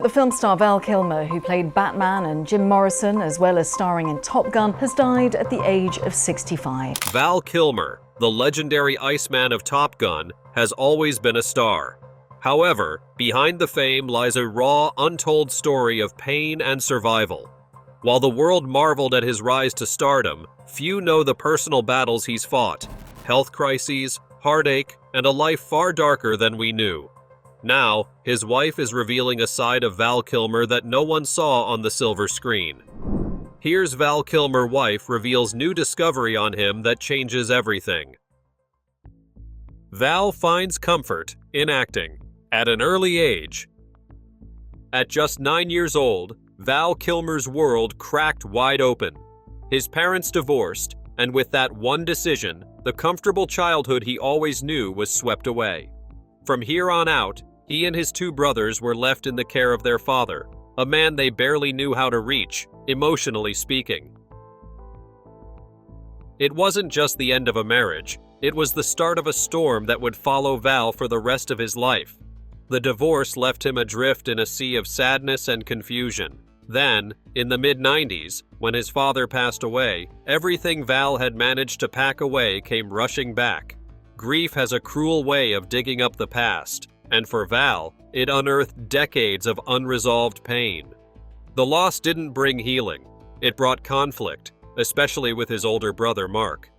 The film star Val Kilmer, who played Batman and Jim Morrison, as well as starring in Top Gun, has died at the age of 65. Val Kilmer, the legendary Iceman of Top Gun, has always been a star. However, behind the fame lies a raw, untold story of pain and survival. While the world marveled at his rise to stardom, few know the personal battles he's fought: health crises, heartache, and a life far darker than we knew. Now, his wife is revealing a side of Val Kilmer that no one saw on the silver screen. Here's Val Kilmer wife reveals new discovery on him that changes everything. Val finds comfort in acting at an early age. At just 9 years old, Val Kilmer's world cracked wide open. His parents divorced, and with that one decision, the comfortable childhood he always knew was swept away. From here on out, he and his two brothers were left in the care of their father, a man they barely knew how to reach, emotionally speaking. It wasn't just the end of a marriage, it was the start of a storm that would follow Val for the rest of his life. The divorce left him adrift in a sea of sadness and confusion. Then, in the mid-90s, when his father passed away, everything Val had managed to pack away came rushing back. Grief has a cruel way of digging up the past, and for Val, it unearthed decades of unresolved pain. The loss didn't bring healing. It brought conflict, especially with his older brother Mark.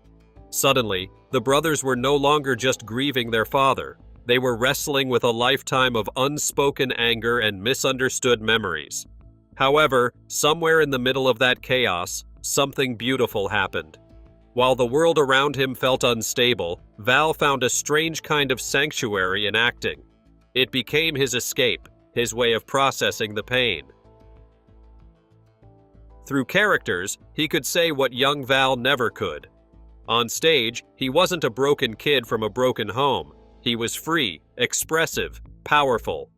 Suddenly, the brothers were no longer just grieving their father. They were wrestling with a lifetime of unspoken anger and misunderstood memories. However, somewhere in the middle of that chaos, something beautiful happened. While the world around him felt unstable, Val found a strange kind of sanctuary in acting. It became his escape, his way of processing the pain. Through characters, he could say what young Val never could. On stage, he wasn't a broken kid from a broken home. He was free, expressive, powerful.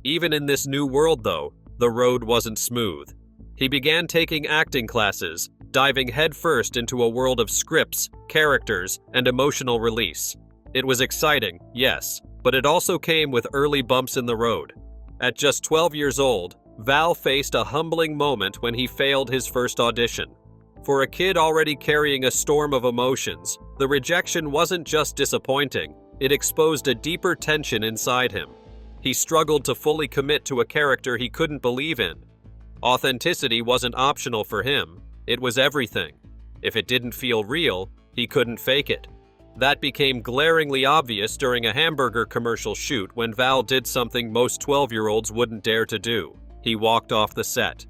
Even in this new world, though, the road wasn't smooth. He began taking acting classes, diving headfirst into a world of scripts, characters, and emotional release. It was exciting, yes, but it also came with early bumps in the road. At just 12 years old, Val faced a humbling moment when he failed his first audition. For a kid already carrying a storm of emotions, the rejection wasn't just disappointing, it exposed a deeper tension inside him. He struggled to fully commit to a character he couldn't believe in. Authenticity wasn't optional for him, it was everything. If it didn't feel real, he couldn't fake it. That became glaringly obvious during a hamburger commercial shoot when Val did something most 12-year-olds wouldn't dare to do. He walked off the set.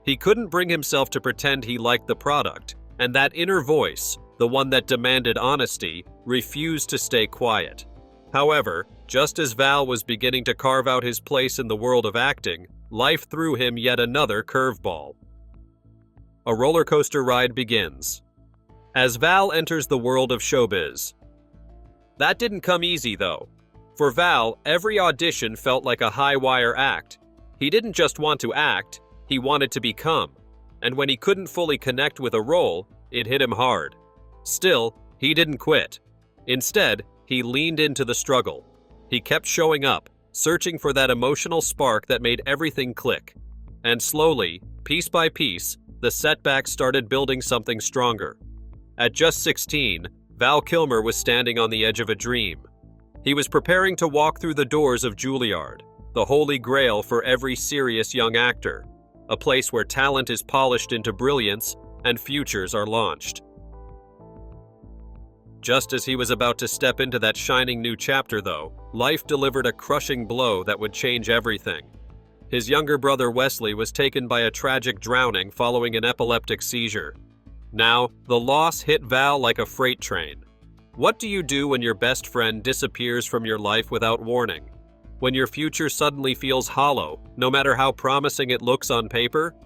He couldn't bring himself to pretend he liked the product, and that inner voice, the one that demanded honesty, refused to stay quiet. However, just as Val was beginning to carve out his place in the world of acting, life threw him yet another curveball. A roller coaster ride begins. As Val enters the world of showbiz. That didn't come easy, though. For Val, every audition felt like a high-wire act. He didn't just want to act, he wanted to become. And when he couldn't fully connect with a role, it hit him hard. Still, he didn't quit. Instead, he leaned into the struggle. He kept showing up, searching for that emotional spark that made everything click. And slowly, piece by piece, the setbacks started building something stronger. At just 16, Val Kilmer was standing on the edge of a dream. He was preparing to walk through the doors of Juilliard, the holy grail for every serious young actor, a place where talent is polished into brilliance and futures are launched. Just as he was about to step into that shining new chapter, though, life delivered a crushing blow that would change everything. His younger brother Wesley was taken by a tragic drowning following an epileptic seizure. Now, the loss hit Val like a freight train. What do you do when your best friend disappears from your life without warning? When your future suddenly feels hollow, no matter how promising it looks on paper?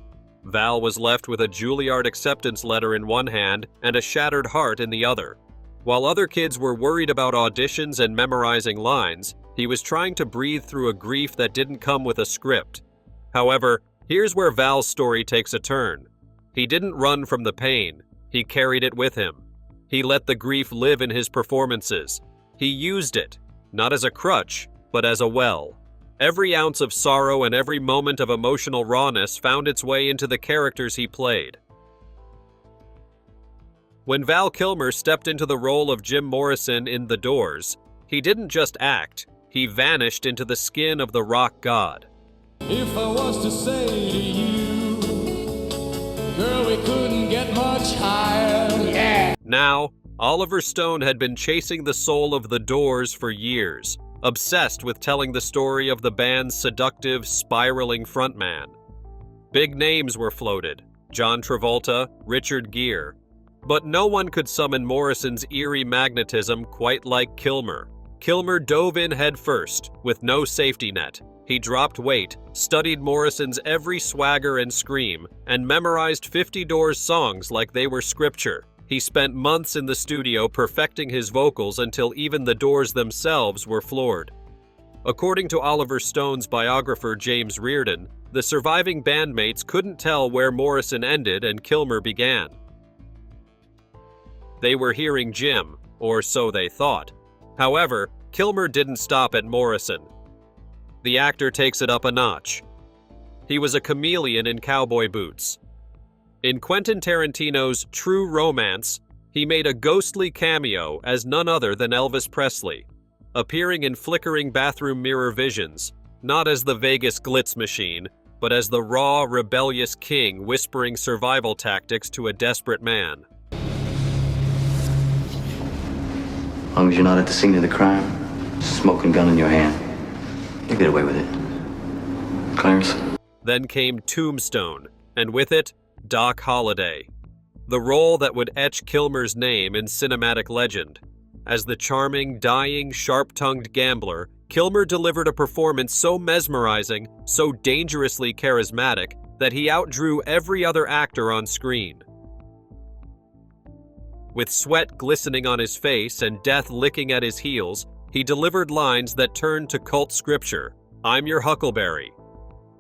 Val was left with a Juilliard acceptance letter in one hand and a shattered heart in the other. While other kids were worried about auditions and memorizing lines, he was trying to breathe through a grief that didn't come with a script. However, here's where Val's story takes a turn. He didn't run from the pain, he carried it with him. He let the grief live in his performances. He used it, not as a crutch, but as a well. Every ounce of sorrow and every moment of emotional rawness found its way into the characters he played. When Val Kilmer stepped into the role of Jim Morrison in The Doors, he didn't just act, he vanished into the skin of the rock god. If I was to say to you, girl, we couldn't get much higher. Yeah. Now, Oliver Stone had been chasing the soul of The Doors for years, obsessed with telling the story of the band's seductive, spiraling frontman. Big names were floated: John Travolta, Richard Gere. But no one could summon Morrison's eerie magnetism quite like Kilmer. Kilmer dove in headfirst, with no safety net. He dropped weight, studied Morrison's every swagger and scream, and memorized 50 Doors songs like they were scripture. He spent months in the studio perfecting his vocals until even the Doors themselves were floored. According to Oliver Stone's biographer James Reardon, the surviving bandmates couldn't tell where Morrison ended and Kilmer began. They were hearing Jim, or so they thought. However, Kilmer didn't stop at Morrison. The actor takes it up a notch. He was a chameleon in cowboy boots. In Quentin Tarantino's True Romance, he made a ghostly cameo as none other than Elvis Presley, appearing in flickering bathroom mirror visions, not as the Vegas glitz machine, but as the raw, rebellious king whispering survival tactics to a desperate man. As long as you're not at the scene of the crime, smoking gun in your hand, you get away with it. Clarence? Then came Tombstone, and with it, Doc Holliday, the role that would etch Kilmer's name in cinematic legend. As the charming, dying, sharp-tongued gambler, Kilmer delivered a performance so mesmerizing, so dangerously charismatic, that he outdrew every other actor on screen. With sweat glistening on his face and death licking at his heels, he delivered lines that turned to cult scripture: "I'm your Huckleberry."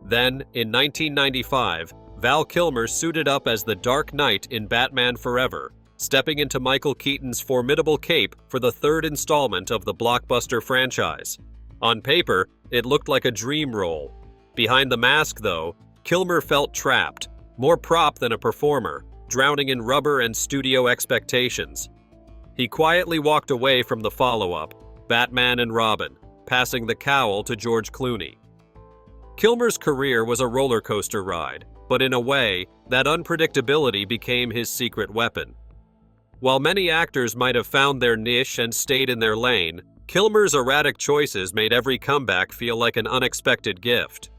Then, in 1995, Val Kilmer suited up as the Dark Knight in Batman Forever, stepping into Michael Keaton's formidable cape for the third installment of the blockbuster franchise. On paper, it looked like a dream role. Behind the mask, though, Kilmer felt trapped, more prop than a performer, drowning in rubber and studio expectations. He quietly walked away from the follow-up, Batman and Robin, passing the cowl to George Clooney. Kilmer's career was a roller coaster ride, but in a way, that unpredictability became his secret weapon. While many actors might have found their niche and stayed in their lane, Kilmer's erratic choices made every comeback feel like an unexpected gift.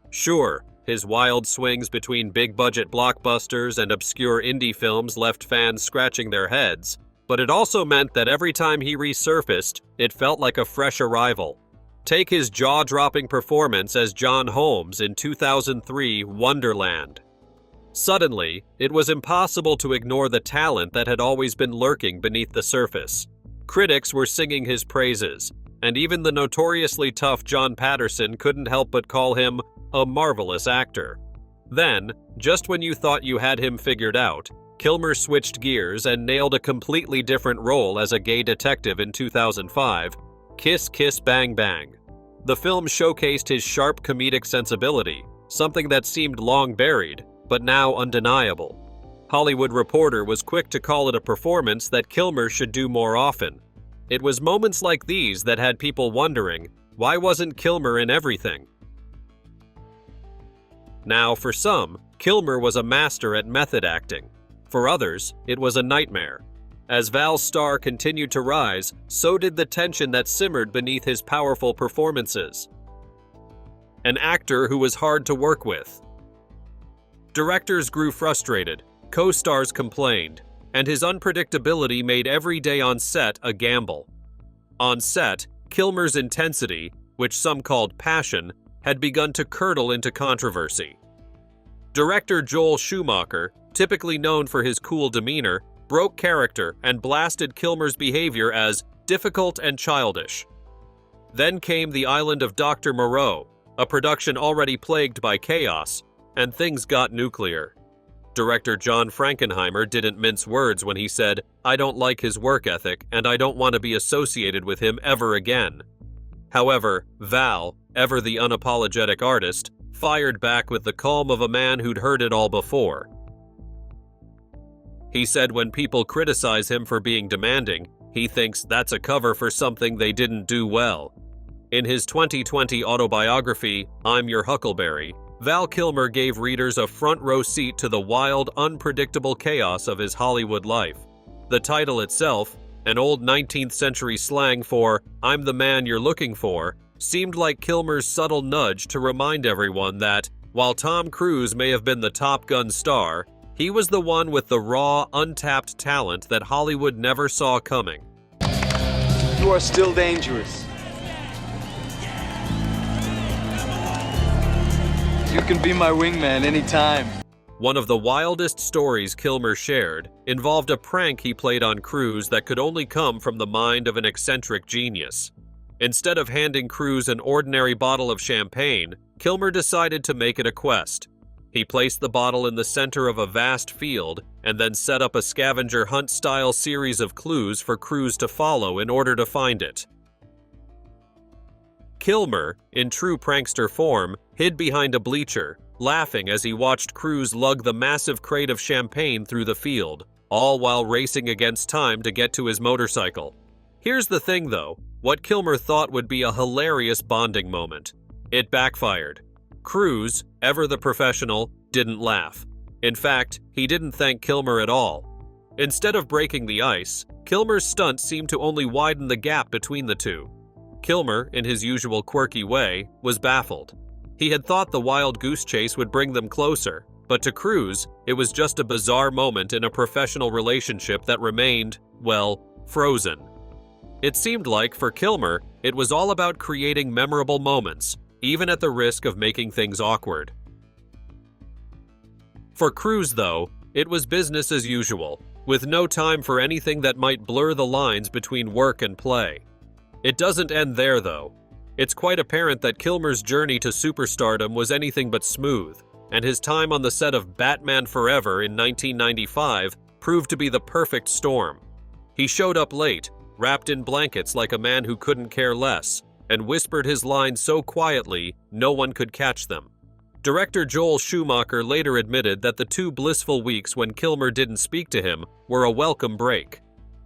Sure, his wild swings between big-budget blockbusters and obscure indie films left fans scratching their heads, but it also meant that every time he resurfaced, it felt like a fresh arrival. Take his jaw-dropping performance as John Holmes in 2003 Wonderland. Suddenly, it was impossible to ignore the talent that had always been lurking beneath the surface. Critics were singing his praises, and even the notoriously tough John Patterson couldn't help but call him a marvelous actor. Then, just when you thought you had him figured out, Kilmer switched gears and nailed a completely different role as a gay detective in 2005, Kiss Kiss Bang Bang. The film showcased his sharp comedic sensibility, something that seemed long buried, but now undeniable. Hollywood Reporter was quick to call it a performance that Kilmer should do more often. It was moments like these that had people wondering, why wasn't Kilmer in everything? Now, for some, Kilmer was a master at method acting. For others, it was a nightmare. As Val's star continued to rise, so did the tension that simmered beneath his powerful performances. An actor who was hard to work with. Directors grew frustrated, co-stars complained, and his unpredictability made every day on set a gamble. On set, Kilmer's intensity, which some called passion, had begun to curdle into controversy. Director Joel Schumacher, typically known for his cool demeanor, broke character and blasted Kilmer's behavior as difficult and childish. Then came The Island of Dr. Moreau, a production already plagued by chaos, and things got nuclear. Director John Frankenheimer didn't mince words when he said, "I don't like his work ethic and I don't want to be associated with him ever again." However, Val, ever the unapologetic artist, fired back with the calm of a man who'd heard it all before. He said when people criticize him for being demanding, he thinks that's a cover for something they didn't do well. In his 2020 autobiography, I'm Your Huckleberry, Val Kilmer gave readers a front-row seat to the wild, unpredictable chaos of his Hollywood life. The title itself, an old 19th century slang for "I'm the man you're looking for," seemed like Kilmer's subtle nudge to remind everyone that, while Tom Cruise may have been the Top Gun star, he was the one with the raw, untapped talent that Hollywood never saw coming. You are still dangerous. You can be my wingman anytime. One of the wildest stories Kilmer shared involved a prank he played on Cruise that could only come from the mind of an eccentric genius. Instead of handing Cruise an ordinary bottle of champagne, Kilmer decided to make it a quest. He placed the bottle in the center of a vast field and then set up a scavenger hunt-style series of clues for Cruise to follow in order to find it. Kilmer, in true prankster form, hid behind a bleacher, laughing as he watched Cruise lug the massive crate of champagne through the field, all while racing against time to get to his motorcycle. Here's the thing though, what Kilmer thought would be a hilarious bonding moment. It backfired. Cruise, ever the professional, didn't laugh. In fact, he didn't thank Kilmer at all. Instead of breaking the ice, Kilmer's stunt seemed to only widen the gap between the two. Kilmer, in his usual quirky way, was baffled. He had thought the wild goose chase would bring them closer, but to Cruise, it was just a bizarre moment in a professional relationship that remained, well, frozen. It seemed like, for Kilmer, it was all about creating memorable moments, even at the risk of making things awkward. For Cruise, though, it was business as usual, with no time for anything that might blur the lines between work and play. It doesn't end there, though. It's quite apparent that Kilmer's journey to superstardom was anything but smooth, and his time on the set of Batman Forever in 1995 proved to be the perfect storm. He showed up late, wrapped in blankets like a man who couldn't care less, and whispered his lines so quietly no one could catch them. Director Joel Schumacher later admitted that the 2 blissful weeks when Kilmer didn't speak to him were a welcome break.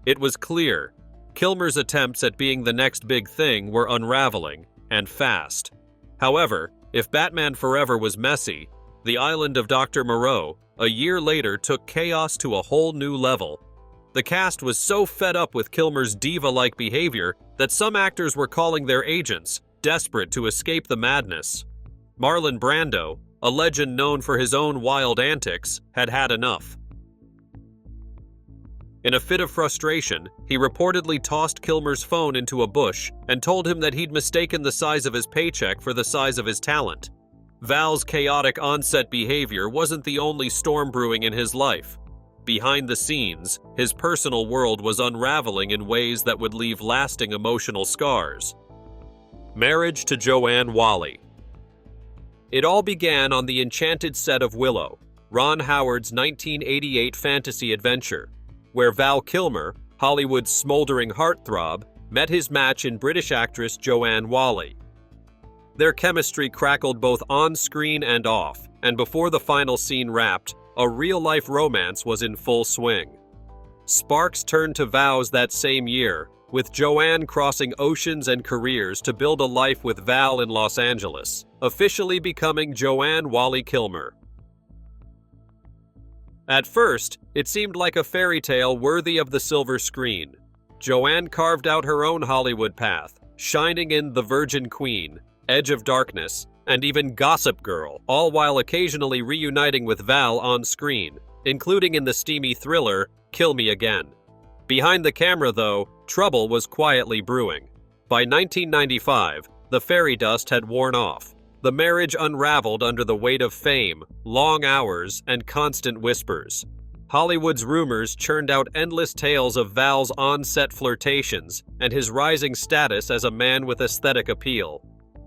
It was clear Kilmer's attempts at being the next big thing were unraveling, and fast. However, if Batman Forever was messy, The Island of Dr. Moreau, a year later, took chaos to a whole new level. The cast was so fed up with Kilmer's diva-like behavior that some actors were calling their agents, desperate to escape the madness. Marlon Brando, a legend known for his own wild antics, had had enough. In a fit of frustration, he reportedly tossed Kilmer's phone into a bush and told him that he'd mistaken the size of his paycheck for the size of his talent. Val's chaotic on-set behavior wasn't the only storm brewing in his life. Behind the scenes, his personal world was unraveling in ways that would leave lasting emotional scars. Marriage to Joanne Whalley. It all began on the enchanted set of Willow, Ron Howard's 1988 fantasy adventure, where Val Kilmer, Hollywood's smoldering heartthrob, met his match in British actress Joanne Whalley. Their chemistry crackled both on-screen and off, and before the final scene wrapped, a real-life romance was in full swing. Sparks turned to vows that same year, with Joanne crossing oceans and careers to build a life with Val in Los Angeles, officially becoming Joanne Whalley Kilmer. At first, it seemed like a fairy tale worthy of the silver screen. Joanne carved out her own Hollywood path, shining in The Virgin Queen, Edge of Darkness, and even Gossip Girl, all while occasionally reuniting with Val on screen, including in the steamy thriller Kill Me Again. Behind the camera, though, trouble was quietly brewing. By 1995, the fairy dust had worn off. The marriage unraveled under the weight of fame, long hours, and constant whispers. Hollywood's rumors churned out endless tales of Val's on-set flirtations and his rising status as a man with aesthetic appeal.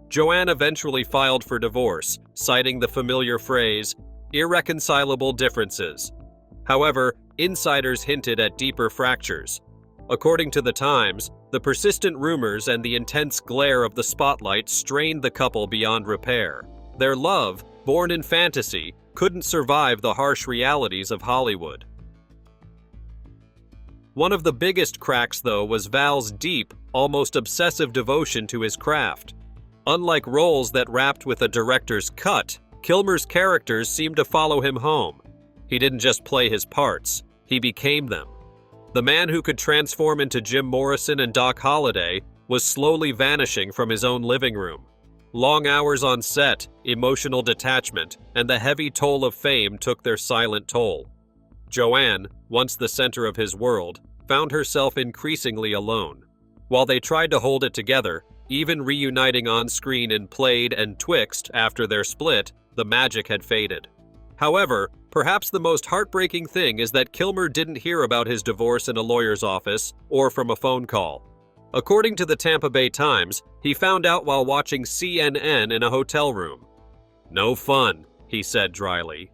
Joanne eventually filed for divorce, citing the familiar phrase, irreconcilable differences. However, insiders hinted at deeper fractures. According to The Times, the The persistent rumors and the intense glare of the spotlight strained the couple beyond repair. Their love, born in fantasy, couldn't survive the harsh realities of Hollywood. One of the biggest cracks, though, was Val's deep, almost obsessive devotion to his craft. Unlike roles that wrapped with a director's cut, Kilmer's characters seemed to follow him home. He didn't just play his parts, he became them. The man who could transform into Jim Morrison and Doc Holliday was slowly vanishing from his own living room. Long hours on set, emotional detachment, and the heavy toll of fame took their silent toll. Joanne, once the center of his world, found herself increasingly alone. While they tried to hold it together, even reuniting on screen in Played and Twixt after their split, the magic had faded. However, perhaps the most heartbreaking thing is that Kilmer didn't hear about his divorce in a lawyer's office or from a phone call. According to the Tampa Bay Times, he found out while watching CNN in a hotel room. "No fun," he said dryly.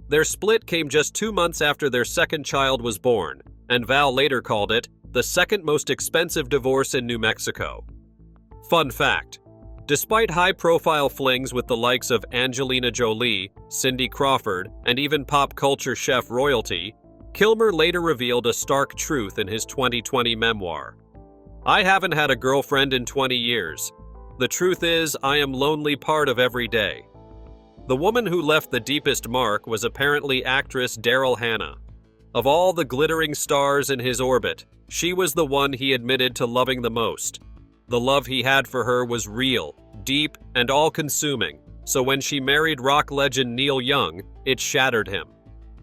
Their split came just 2 months after their second child was born, and Val later called it the second most expensive divorce in New Mexico. Fun fact: despite high-profile flings with the likes of Angelina Jolie, Cindy Crawford, and even pop culture chef royalty, Kilmer later revealed a stark truth in his 2020 memoir. "I haven't had a girlfriend in 20 years. The truth is, I am lonely part of every day." The woman who left the deepest mark was apparently actress Daryl Hannah. Of all the glittering stars in his orbit, she was the one he admitted to loving the most. The love he had for her was real, deep, and all-consuming, so when she married rock legend Neil Young, it shattered him.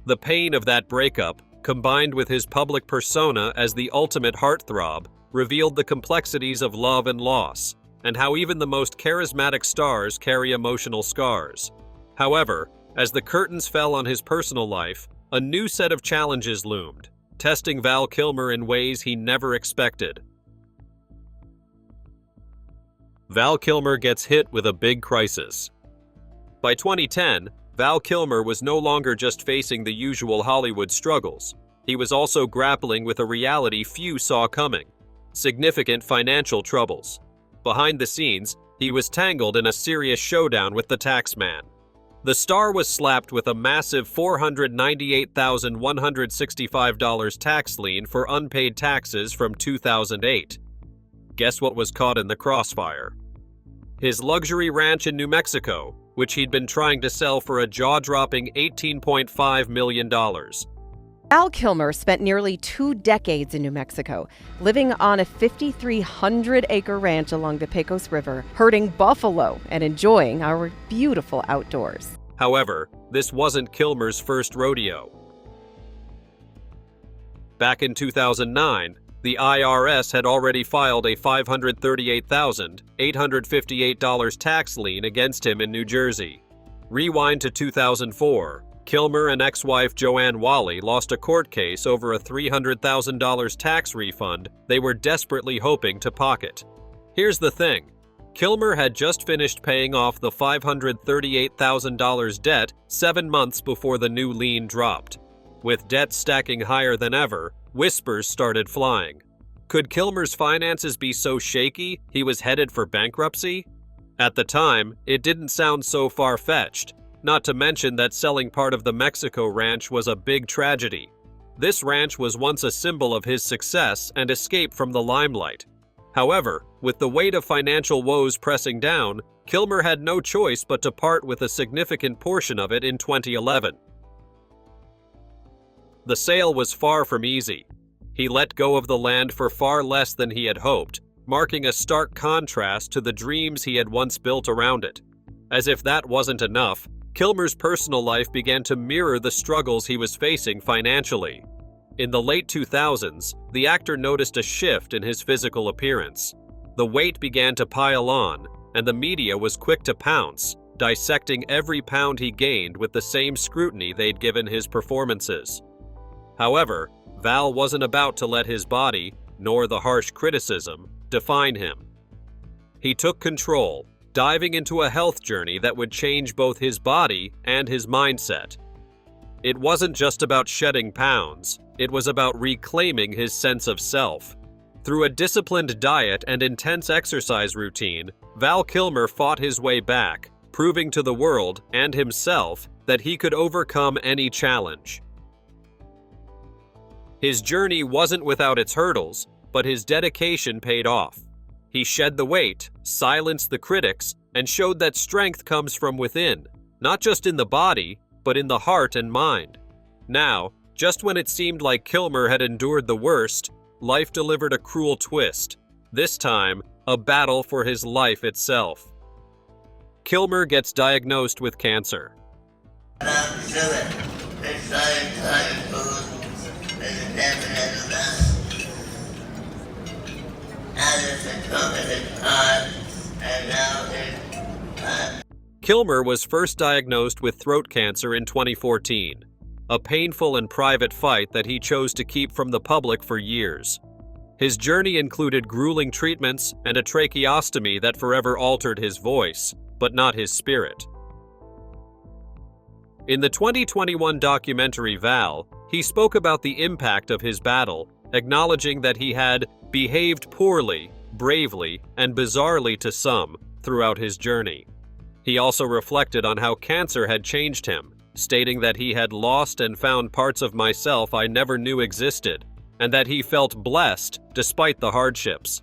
The pain of that breakup, combined with his public persona as the ultimate heartthrob, revealed the complexities of love and loss, and how even the most charismatic stars carry emotional scars. However, as the curtains fell on his personal life, a new set of challenges loomed, testing Val Kilmer in ways he never expected. Val Kilmer gets hit with a big crisis. By 2010, Val Kilmer was no longer just facing the usual Hollywood struggles. He was also grappling with a reality few saw coming: significant financial troubles. Behind the scenes, he was tangled in a serious showdown with the taxman. The star was slapped with a massive $498,165 tax lien for unpaid taxes from 2008. Guess what was caught in the crossfire? His luxury ranch in New Mexico, which he'd been trying to sell for a jaw-dropping $18.5 million. Val Kilmer spent nearly 2 decades in New Mexico, living on a 5,300-acre ranch along the Pecos River, herding buffalo and enjoying our beautiful outdoors. However, this wasn't Kilmer's first rodeo. Back in 2009, the IRS had already filed a $538,858 tax lien against him in New Jersey. Rewind to 2004. Kilmer and ex-wife Joanne Wally lost a court case over a $300,000 tax refund they were desperately hoping to pocket. Here's the thing: Kilmer had just finished paying off the $538,000 debt 7 months before the new lien dropped. With debt stacking higher than ever, whispers started flying. Could Kilmer's finances be so shaky he was headed for bankruptcy? At the time, it didn't sound so far-fetched. Not to mention that selling part of the Mexico ranch was a big tragedy. This ranch was once a symbol of his success and escape from the limelight. However, with the weight of financial woes pressing down, Kilmer had no choice but to part with a significant portion of it in 2011. The sale was far from easy. He let go of the land for far less than he had hoped, marking a stark contrast to the dreams he had once built around it. As if that wasn't enough, Kilmer's personal life began to mirror the struggles he was facing financially. In the late 2000s, the actor noticed a shift in his physical appearance. The weight began to pile on, and the media was quick to pounce, dissecting every pound he gained with the same scrutiny they'd given his performances. However, Val wasn't about to let his body, nor the harsh criticism, define him. He took control, diving into a health journey that would change both his body and his mindset. It wasn't just about shedding pounds, it was about reclaiming his sense of self. Through a disciplined diet and intense exercise routine, Val Kilmer fought his way back, proving to the world and himself that he could overcome any challenge. His journey wasn't without its hurdles, but his dedication paid off. He shed the weight, silenced the critics, and showed that strength comes from within, not just in the body, but in the heart and mind. Now, just when it seemed like Kilmer had endured the worst, life delivered a cruel twist. This time, a battle for his life itself. Kilmer gets diagnosed with cancer. Kilmer was first diagnosed with throat cancer in 2014, a painful and private fight that he chose to keep from the public for years. His journey included grueling treatments and a tracheostomy that forever altered his voice, but not his spirit. In the 2021 documentary Val, he spoke about the impact of his battle, acknowledging that he had behaved poorly, bravely, and bizarrely to some throughout his journey. He also reflected on how cancer had changed him, stating that he had lost and found parts of myself I never knew existed, and that he felt blessed despite the hardships.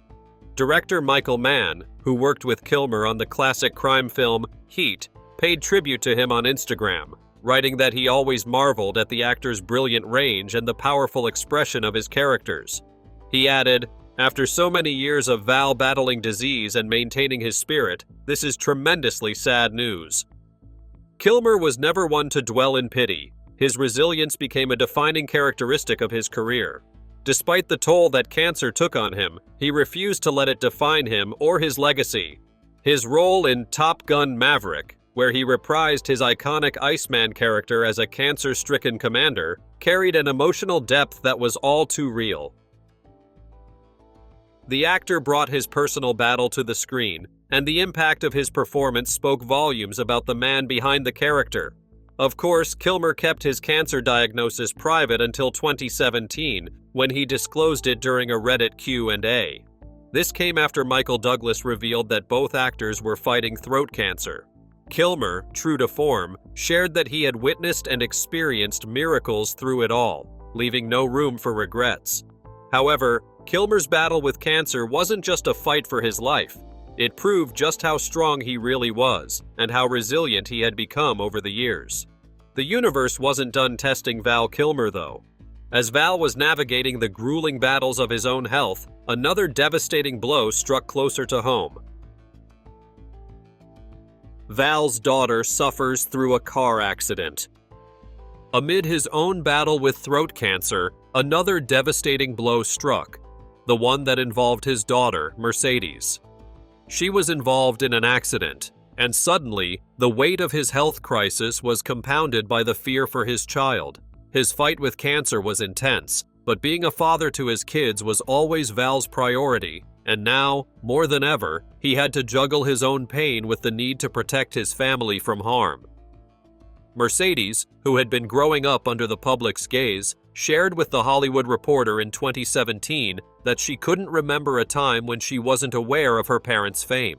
Director Michael Mann, who worked with Kilmer on the classic crime film Heat, paid tribute to him on Instagram, writing that he always marveled at the actor's brilliant range and the powerful expression of his characters. He added, "After so many years of Val battling disease and maintaining his spirit, this is tremendously sad news." Kilmer was never one to dwell in pity. His resilience became a defining characteristic of his career. Despite the toll that cancer took on him, he refused to let it define him or his legacy. His role in Top Gun Maverick, where he reprised his iconic Iceman character as a cancer-stricken commander, carried an emotional depth that was all too real. The actor brought his personal battle to the screen, and the impact of his performance spoke volumes about the man behind the character. Of course, Kilmer kept his cancer diagnosis private until 2017, when he disclosed it during a Reddit Q&A. This came after Michael Douglas revealed that both actors were fighting throat cancer. Kilmer, true to form, shared that he had witnessed and experienced miracles through it all, leaving no room for regrets. However, Kilmer's battle with cancer wasn't just a fight for his life. It proved just how strong he really was, and how resilient he had become over the years. The universe wasn't done testing Val Kilmer, though. As Val was navigating the grueling battles of his own health, another devastating blow struck closer to home. Val's daughter suffers through a car accident. Amid his own battle with throat cancer, another devastating blow struck, the one that involved his daughter, Mercedes. She was involved in an accident, and suddenly, the weight of his health crisis was compounded by the fear for his child. His fight with cancer was intense, but being a father to his kids was always Val's priority, and now, more than ever, he had to juggle his own pain with the need to protect his family from harm. Mercedes, who had been growing up under the public's gaze, shared with The Hollywood Reporter in 2017 that she couldn't remember a time when she wasn't aware of her parents' fame.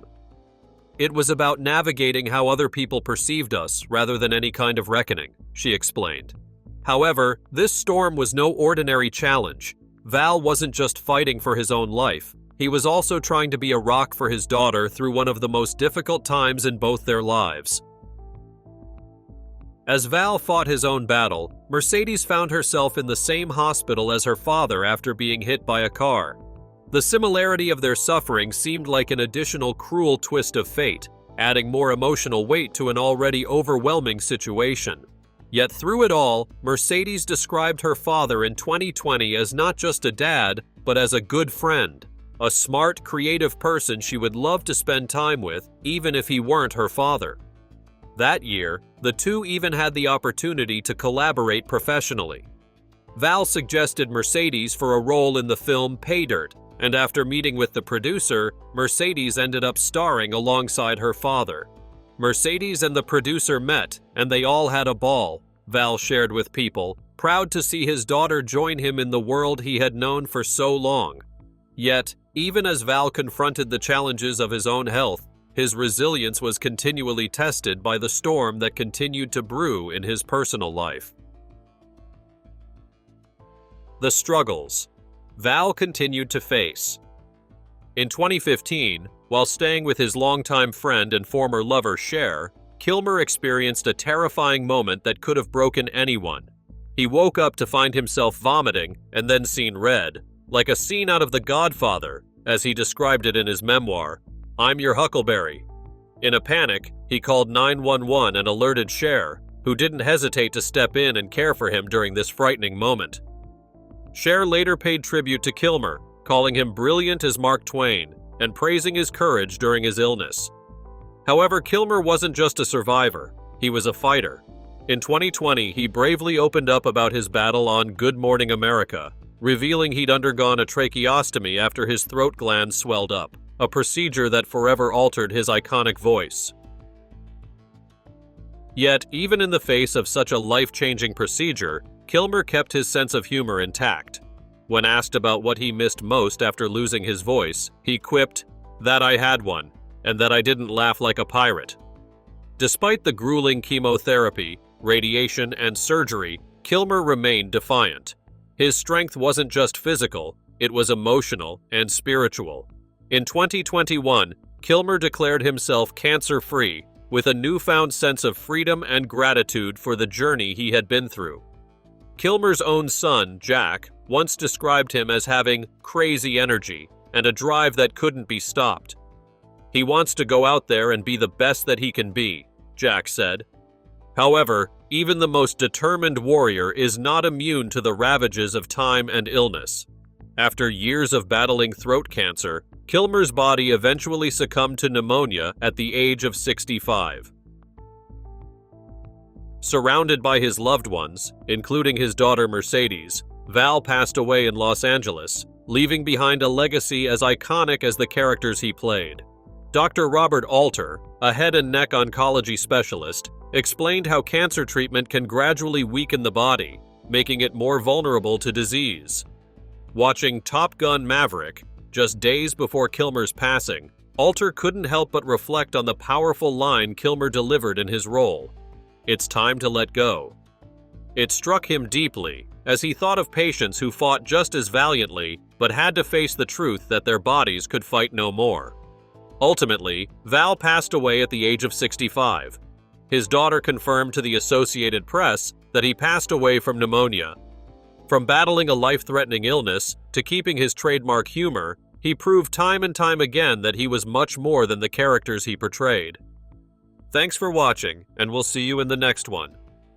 "It was about navigating how other people perceived us rather than any kind of reckoning," she explained. However, this storm was no ordinary challenge. Val wasn't just fighting for his own life, he was also trying to be a rock for his daughter through one of the most difficult times in both their lives. As Val fought his own battle, Mercedes found herself in the same hospital as her father after being hit by a car. The similarity of their suffering seemed like an additional cruel twist of fate, adding more emotional weight to an already overwhelming situation. Yet through it all, Mercedes described her father in 2020 as not just a dad, but as a good friend, a smart, creative person she would love to spend time with, even if he weren't her father. That year, the two even had the opportunity to collaborate professionally. Val suggested Mercedes for a role in the film Pay Dirt, and after meeting with the producer, Mercedes ended up starring alongside her father. Mercedes and the producer met, and they all had a ball. Val shared with People, proud to see his daughter join him in the world he had known for so long. Yet, even as Val confronted the challenges of his own health, his resilience was continually tested by the storm that continued to brew in his personal life. The struggles Val continued to face. In 2015, while staying with his longtime friend and former lover Cher, Kilmer experienced a terrifying moment that could have broken anyone. He woke up to find himself vomiting and then seen red, like a scene out of The Godfather, as he described it in his memoir, "I'm Your Huckleberry." In a panic, he called 911 and alerted Cher, who didn't hesitate to step in and care for him during this frightening moment. Cher later paid tribute to Kilmer, calling him brilliant as Mark Twain and praising his courage during his illness. However, Kilmer wasn't just a survivor, he was a fighter. In 2020, he bravely opened up about his battle on Good Morning America, revealing he'd undergone a tracheostomy after his throat glands swelled up, a procedure that forever altered his iconic voice. Yet, even in the face of such a life-changing procedure, Kilmer kept his sense of humor intact. When asked about what he missed most after losing his voice, he quipped, "That I had one, and that I didn't laugh like a pirate." Despite the grueling chemotherapy, radiation, and surgery, Kilmer remained defiant. His strength wasn't just physical, it was emotional and spiritual. In 2021, Kilmer declared himself cancer-free, with a newfound sense of freedom and gratitude for the journey he had been through. Kilmer's own son, Jack, once described him as having crazy energy and a drive that couldn't be stopped. "He wants to go out there and be the best that he can be," Jack said. However, even the most determined warrior is not immune to the ravages of time and illness. After years of battling throat cancer, Kilmer's body eventually succumbed to pneumonia at the age of 65. Surrounded by his loved ones, including his daughter Mercedes, Val passed away in Los Angeles, leaving behind a legacy as iconic as the characters he played. Dr. Robert Alter, a head and neck oncology specialist, explained how cancer treatment can gradually weaken the body, making it more vulnerable to disease. Watching Top Gun Maverick, just days before Kilmer's passing, Alter couldn't help but reflect on the powerful line Kilmer delivered in his role, "It's time to let go." It struck him deeply, as he thought of patients who fought just as valiantly but had to face the truth that their bodies could fight no more. Ultimately, Val passed away at the age of 65. His daughter confirmed to the Associated Press that he passed away from pneumonia. From battling a life-threatening illness to keeping his trademark humor, he proved time and time again that he was much more than the characters he portrayed. Thanks for watching, and we'll see you in the next one.